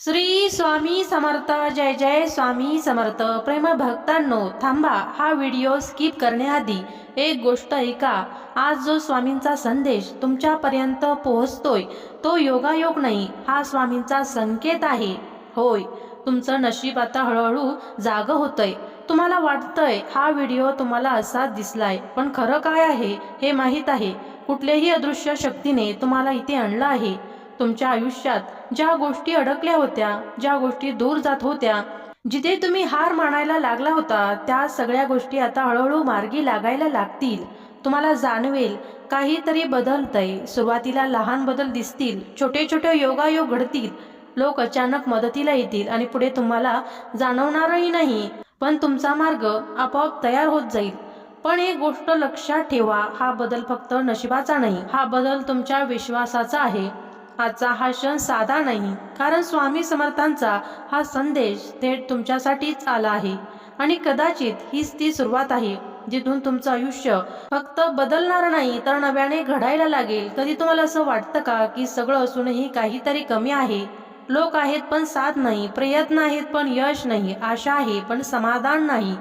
श्री स्वामी समर्थ. जय जय स्वामी समर्थ. प्रेम भक्तांनो, थांबा. हा व्हिडिओ स्किप करण्याआधी एक गोष्ट ऐका. आज जो स्वामींचा संदेश तुमच्यापर्यंत पोहोचतोय तो योगायोग नाही, हा स्वामींचा संकेत आहे. होय, तुमचं नशीब आता हळूहळू जागं होतंय. तुम्हाला वाटतंय हा व्हिडिओ तुम्हाला असा दिसलाय, पण खरं काय आहे हे माहीत आहे. कुठल्याही अदृश्य शक्तीने तुम्हाला इथे आणलं आहे. तुमच्या आयुष्यात ज्या गोष्टी अडकल्या होत्या, ज्या गोष्टी दूर जात होत्या, जिथे तुम्ही हार मानायला लागला होता, त्या सगळ्या गोष्टी आता हळूहळू मार्गी लागायला लागतील. तुम्हाला जाणवेल काहीतरी बदलतंय. सुरुवातीला लहान बदल दिसतील, छोटे छोटे योगायोग घडतील. लोक अचानक मदतीला येतील आणि पुढे तुम्हाला जाणवणारही नाही, पण तुमचा मार्ग आपोआप तयार होत जाईल. पण एक गोष्ट लक्षात ठेवा, हा बदल फक्त नशिबाचा नाही, हा बदल तुमच्या विश्वासाचा आहे. आजचा हा क्षण साधा नाही, कारण स्वामी समर्थांचा हा संदेश थेट तुमच्यासाठीच आला आहे. आणि कदाचित हीच ती सुरुवात आहे जिथून तुमचं आयुष्य फक्त बदलणार नाही, तर नव्याने घडायला लागेल. कधी तुम्हाला असं वाटतं का की सगळं असूनही काहीतरी कमी आहे? लोक आहेत पण साथ नाही, प्रयत्न आहेत पण यश नाही, आशा आहे पण समाधान नाही.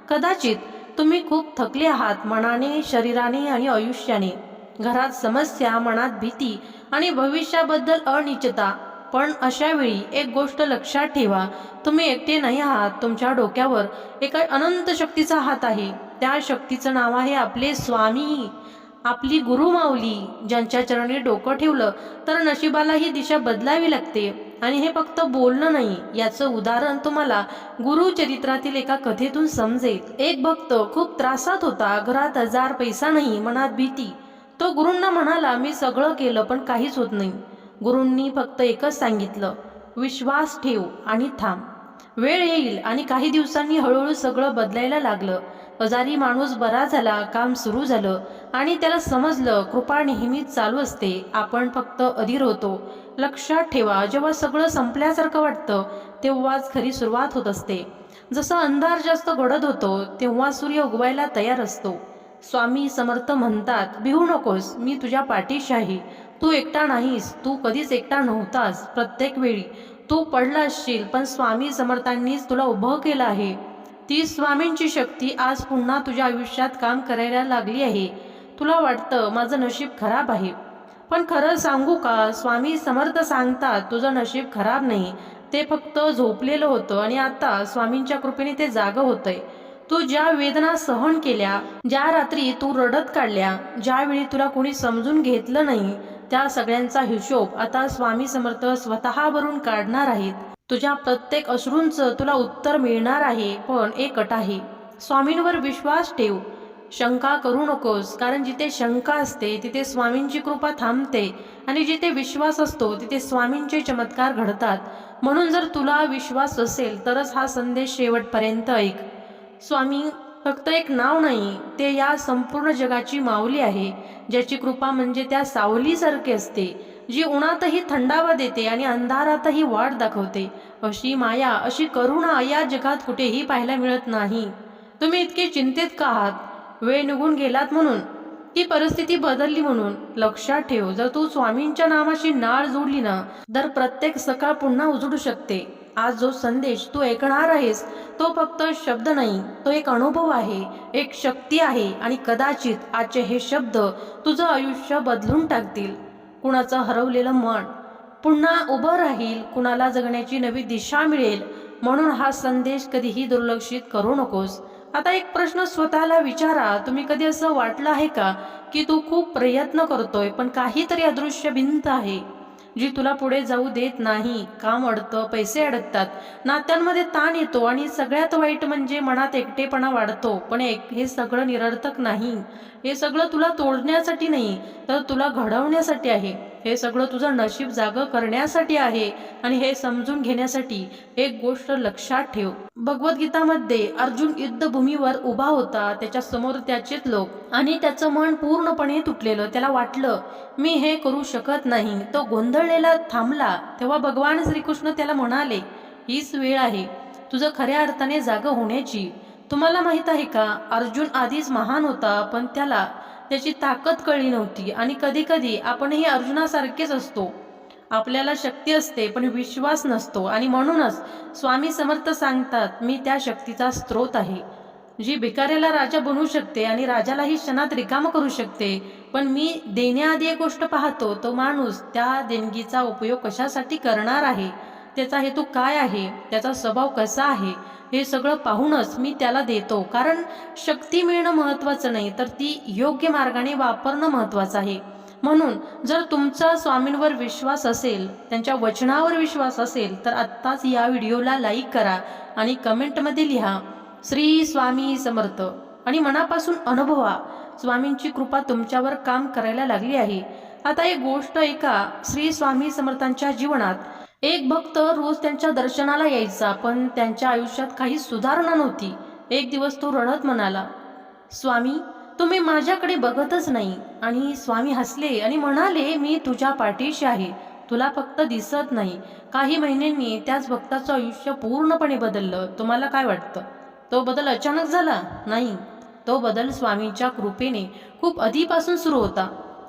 कदाचित तुम्ही खूप थकले आहात, मनाने, शरीराने आणि आयुष्याने. घरात समस्या, मनात भीती आणि भविष्याबद्दल अनिश्चितता. पण अशा वेळी एक गोष्ट लक्षात ठेवा, तुम्ही एकटे नाही आहात. तुमच्या डोक्यावर एका अनंत शक्तीचा हात आहे. त्या शक्तीचं नाव आहे आपले स्वामी, आपली गुरु माऊली. ज्यांच्या चरणी डोकं ठेवलं तर नशिबाला ही दिशा बदलावी लागते. आणि हे फक्त बोलणं नाही, याचं उदाहरण तुम्हाला गुरुचरित्रातील एका कथेतून समजेल. एक भक्त खूप त्रासात होता. घरात आजार, पैसा नाही, मनात भीती. तो गुरूंना म्हणाला, मी सगळं केलं पण काहीच होत नाही. गुरूंनी फक्त एकच सांगितलं, विश्वास ठेव आणि थांब. वेळ येईल. आणि काही दिवसांनी हळूहळू सगळं बदलायला लागलं. आजारी माणूस बरा झाला, काम सुरू झालं आणि त्याला समजलं कृपा नेहमीच चालू असते, आपण फक्त अधीर होतो. लक्षात ठेवा, जेव्हा सगळं संपल्यासारखं वाटतं तेव्हाच खरी सुरुवात होत असते. जसं अंधार जास्त गडद होतो तेव्हा सूर्य उगवायला तयार असतो. स्वामी समर्थ म्हणतात, भिवू नकोस, मी तुझ्या पाठीशी आहे. तू एकटा नाहीस, तू कधीच एकटा नव्हतास. प्रत्येक वेळी तू पडला असशील, पण स्वामी समर्थांनीच तुला उभं केलं आहे. ती स्वामींची शक्ती आज पुन्हा तुझ्या आयुष्यात काम करायला लागली आहे. तुला वाटतं माझं नशीब खराब आहे, पण खरं सांगू का, स्वामी समर्थ सांगतात तुझं नशीब खराब नाही, ते फक्त झोपलेलं होतं आणि आता स्वामींच्या कृपेने ते जागं होतंय. तू ज्या वेदना सहन केल्या, ज्या रात्री तू रडत काढल्या, ज्यावेळी तुला कोणी समजून घेतलं नाही, त्या सगळ्यांचा हिशोब आता स्वामी समर्थ स्वतः भरून काढणार आहेत. तुझ्या प्रत्येक अश्रूंचं तुला उत्तर मिळणार आहे. पण एक अट आहे, स्वामींवर विश्वास ठेव. शंका करू नकोस, कारण जिथे शंका असते तिथे स्वामींची कृपा थांबते आणि जिथे विश्वास असतो तिथे स्वामींचे चमत्कार घडतात. म्हणून जर तुला विश्वास असेल तरच हा संदेश शेवटपर्यंत ऐक. स्वामी फक्त एक नाव नाही, ते या संपूर्ण जगाची माऊली आहे, ज्याची कृपा म्हणजे त्या सावलीसारखी असते, जी उन्हातही थंडावा देते आणि अंधारातही वाट दाखवते. अशी माया, अशी करुणा या जगात कुठेही पाहायला मिळत नाही. तुम्ही इतके चिंतित का आहात? वेळ निघून गेलात म्हणून? ती परिस्थिती बदलली म्हणून? लक्षात ठेव, जर तू स्वामींच्या नामाशी नाळ जोडली ना, तर प्रत्येक सकाळ पुन्हा उजडू शकते. आज जो संदेश तू ऐकणार आहेस तो फक्त शब्द नाही, तो एक अनुभव आहे, एक शक्ती आहे. आणि कदाचित आजचे हे शब्द तुझं आयुष्य बदलून टाकतील. कुणाचं हरवलेलं मन पुन्हा उभं राहील, कुणाला जगण्याची नवी दिशा मिळेल. म्हणून हा संदेश कधीही दुर्लक्षित करू नकोस. आता एक प्रश्न स्वतःला विचारा, तुम्ही कधी असं वाटलं आहे का की तू खूप प्रयत्न करतोय पण काहीतरी अदृश्य भिंत आहे जी तुला पुढे जाऊ देत नाही? काम अडतं, पैसे अडकतात, नात्यांमध्ये ताण येतो आणि सगळ्यात वाईट म्हणजे मनात एकटेपणा वाढतो. पण हे सगळं निरर्थक नाही. हे सगळं तुला तोडण्यासाठी नाही, तर तुला घडवण्यासाठी आहे. हे सगळं तुझं नशीब जागं करण्यासाठी आहे. आणि हे समजून घेण्यासाठी एक गोष्ट लक्षात ठेव, भगवद्गीतामध्ये अर्जुन युद्धभूमीवर उभा होता, त्याच्या समोर त्याचेच लोक आणि त्याचं मन पूर्णपणे तुटलेलं. त्याला वाटलं मी हे करू शकत नाही. तो गोंधळलेला थांबला. तेव्हा भगवान श्रीकृष्ण त्याला म्हणाले, हीच वेळ आहे तुझं खऱ्या अर्थाने जागं होण्याची. तुम्हाला माहित आहे का, अर्जुन आधीच महान होता, पण त्याला त्याची ताकद कळली नव्हती. आणि कधी कधी आपणही अर्जुनासारखेच असतो. आपल्याला शक्ती असते पण विश्वास नसतो, आणि म्हणूनच स्वामी समर्थ सांगतात, मी त्या शक्तीचा स्रोत आहे, जी भिकाऱ्याला राजा बनवू शकते आणि राजालाही क्षणात रिकामं करू शकते. पण मी देण्याआधी एक गोष्ट पाहतो, तो माणूस त्या देणगीचा उपयोग कशासाठी करणार आहे, त्याचा हेतू काय आहे, त्याचा स्वभाव कसा आहे, हे सगळं पाहूनच मी त्याला देतो. कारण शक्ती मिळणं महत्त्वाचं नाही, तर ती योग्य मार्गाने वापरणं महत्त्वाचं आहे. म्हणून जर तुमचा स्वामींवर विश्वास असेल, त्यांच्या वचनावर विश्वास असेल, तर आत्ताच या व्हिडिओला लाईक करा आणि कमेंटमध्ये लिहा श्री स्वामी समर्थ, आणि मनापासून अनुभवा स्वामींची कृपा तुमच्यावर काम करायला लागली आहे. आता एक गोष्ट ऐका, श्री स्वामी समर्थांच्या जीवनात एक भक्त रोज त्यांच्या दर्शनाला यायचा, पण त्यांच्या आयुष्यात काही सुधारणा नव्हती. एक दिवस तो रडत म्हणाला, स्वामी तुम्ही माझ्याकडे बघतच नाही. आणि स्वामी हसले आणि म्हणाले, मी तुझ्या पाठीशी आहे, तुला फक्त दिसत नाही. काही महिन्यांनी त्याच भक्ताचं आयुष्य पूर्णपणे बदललं. तुम्हाला काय वाटतं, तो बदल अचानक झाला? नाही, तो बदल स्वामींच्या कृपेने खूप आधीपासून सुरू होता,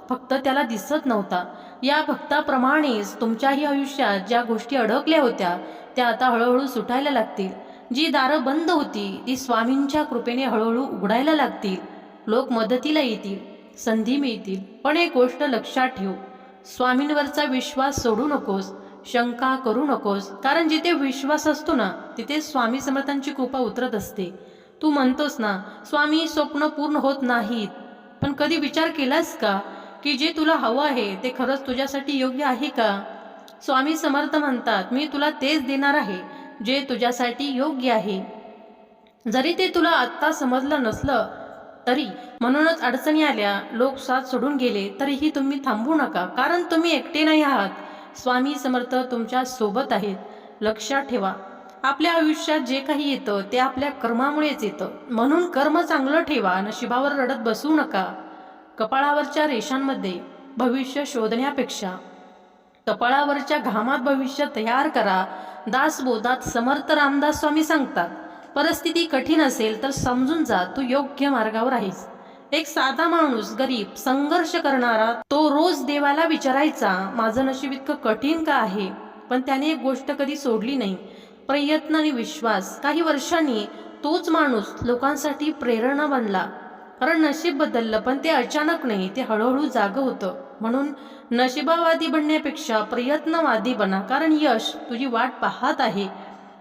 फक्त त्याला दिसत नव्हता. या भक्ताप्रमाणेच तुमच्याही आयुष्यात ज्या गोष्टी अडकल्या होत्या त्या आता हळूहळू सुटायला लागतील. जी दारं बंद होती ती स्वामींच्या कृपेने हळूहळू उघडायला लागतील. लोक मदतीला येतील, संधी मिळतील. पण एक गोष्ट लक्षात ठेव, स्वामींवरचा विश्वास सोडू नकोस, शंका करू नकोस. कारण जिथे विश्वास असतो ना, तिथे स्वामी समर्थांची कृपा उतरत असते. तू म्हणतोस ना, स्वामी स्वप्न पूर्ण होत नाहीत, पण कधी विचार केलास का की जे तुला हवं आहे ते खरंच तुझ्यासाठी योग्य आहे का? स्वामी समर्थ म्हणतात, मी तुला तेच देणार आहे जे तुझ्यासाठी योग्य आहे, जरी ते तुला आत्ता समजलं नसलं तरी. म्हणूनच अडचणी आल्या, लोक साथ सोडून गेले, तरीही तुम्ही थांबू नका, कारण तुम्ही एकटे नाही आहात. स्वामी समर्थ तुमच्या सोबत आहेत. लक्षात ठेवा, आपल्या आयुष्यात जे काही येतं ते आपल्या कर्मामुळेच येतं. म्हणून कर्म चांगलं ठेवा, नशिबावर रडत बसू नका. कपाळावरच्या रेषांमध्ये भविष्य शोधण्यापेक्षा कपाळावरच्या घामात भविष्य तयार करा. दासबोधात समर्थ रामदास स्वामी सांगतात, परिस्थिती कठीण असेल तर समजून जा तू योग्य मार्गावर आहेस. एक साधा माणूस, गरीब, संघर्ष करणारा, तो रोज देवाला विचारायचा, माझं नशीब इतकं कठीण का आहे? पण त्याने एक गोष्ट कधी सोडली नाही, प्रयत्न आणि विश्वास. काही वर्षांनी तोच माणूस लोकांसाठी प्रेरणा बनला. कारण नशीब बदललं, पण ते अचानक नाही, ते हळूहळू जागं होतं. म्हणून नशिबावादी बनण्यापेक्षा प्रयत्नवादी बना, कारण यश तुझी वाट पाहत आहे.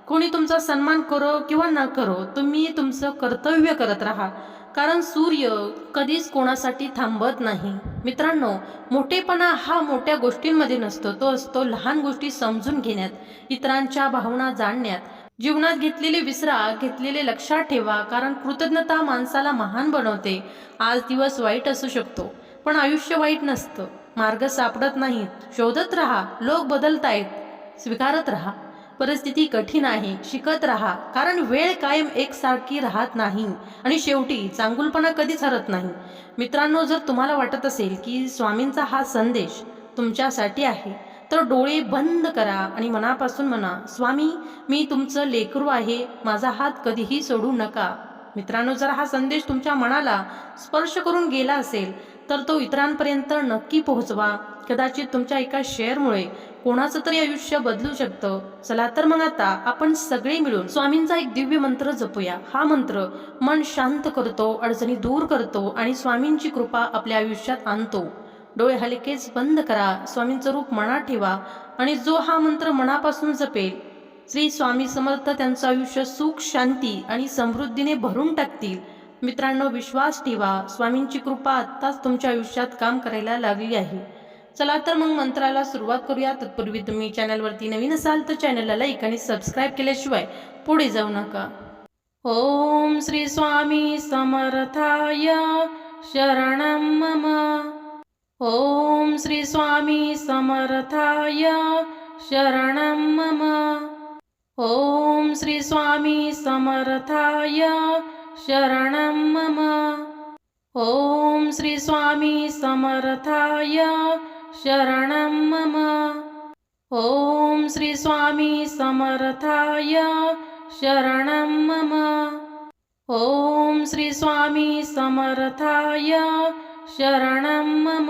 कोणी तुमचा सन्मान करो किंवा न करो, तुम्ही तुमचं कर्तव्य करत राहा, कारण सूर्य कधीच कोणासाठी थांबत नाही. मित्रांनो, मोठेपणा हा मोठ्या गोष्टींमध्ये नसतो, तो असतो लहान गोष्टी समजून घेण्यात, इतरांच्या भावना जाणण्यात. जीवनात घेतलेले विसरा, घेतलेले लक्षात ठेवा, कारण कृतज्ञता माणसाला महान बनवते. आज दिवस वाईट असू शकतो, पण आयुष्य वाईट नसतं. मार्ग सापडत नाहीत, शोधत राहा. लोक बदलतायत, स्वीकारत राहा. परिस्थिती कठीण आहे, शिकत राहा, कारण वेळ कायम एकसारखी राहत नाही आणि शेवटी चांगुलपणा कधीच हरत नाही. मित्रांनो, जर तुम्हाला वाटत असेल की स्वामींचा हा संदेश तुमच्यासाठी आहे, तर डोळे बंद करा आणि मनापासून म्हणा, स्वामी मी तुमचं लेकरू आहे, माझा हात कधीही सोडू नका. मित्रांनो, जर हा संदेश तुमच्या मनाला स्पर्श करून गेला असेल तर तो इतरांपर्यंत नक्की पोहोचवा. कदाचित तुमच्या एका शेअरमुळे कोणाचं तरी आयुष्य बदलू शकतं. चला तर मग आता आपण सगळे मिळून स्वामींचा एक दिव्य मंत्र जपूया. हा मंत्र मन शांत करतो, अडचणी दूर करतो आणि स्वामींची कृपा आपल्या आयुष्यात आणतो. डोळे हलकेच बंद करा, स्वामींचं रूप मनात ठेवा आणि जो हा मंत्र मनापासून जपेल, श्री स्वामी समर्थ त्यांचं आयुष्य सुख, शांती आणि समृद्धीने भरून टाकतील. मित्रांनो, विश्वास ठेवा, स्वामींची कृपा आत्ताच तुमच्या आयुष्यात काम करायला लागली आहे. चला तर मग मंत्राला सुरुवात करूया. तत्पूर्वी तुम्ही चॅनलवरती नवीन असाल तर चॅनलला लाईक आणि सबस्क्राईब केल्याशिवाय पुढे जाऊ नका. ओम श्री स्वामी समर्थाय शरणं मम. ओम श्री स्वामी समर्थाय शरणं मम. ओम श्री स्वामी समर्थाय शरणं मम. ओम श्री स्वामी समर्थाय शरणं मम. ओम श्री स्वामी समर्थाय शरणं मम. ओम श्री स्वामी समर्थाय शरणं मम.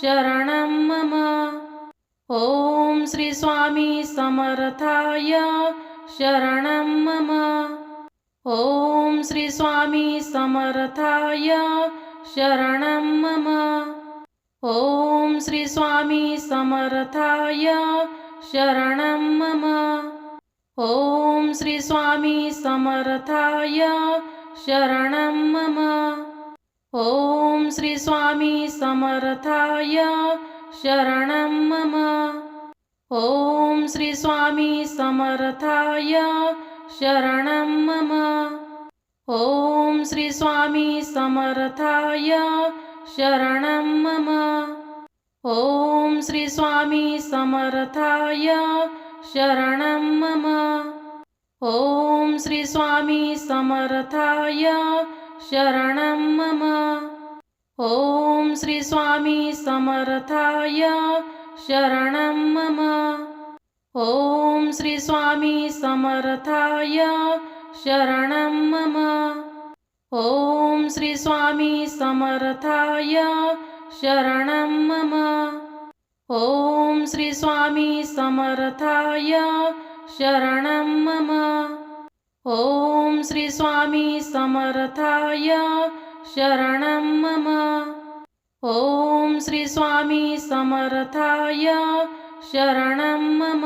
शरणं मम। ॐ श्री स्वामी समर्थाय शरणं मम। ॐ श्री स्वामी समर्थाय शरणं मम। ॐ श्री स्वामी समर्थाय शरणं मम। ॐ श्री स्वामी समर्थाय शरणं मम। ॐ श्री स्वामी समर्थाय शरणं मम। ॐ श्री स्वामी समर्थाय शरणं मम। ॐ श्री स्वामी समर्थाय शरणं मम। ॐ श्री स्वामी समर्थाय शरणं मम। ॐ श्री स्वामी समर्थाय शरणं मम। ॐ श्री स्वामी समर्थाय शरणं मम। ॐ श्री स्वामी समर्थाय शरणं मम। ॐ श्री स्वामी समर्थाय शरणं मम। ॐ श्री स्वामी समर्थाय शरणं मम। ॐ श्री स्वामी समर्थाय शरणं मम। ॐ श्री स्वामी समर्थाय शरणं मम।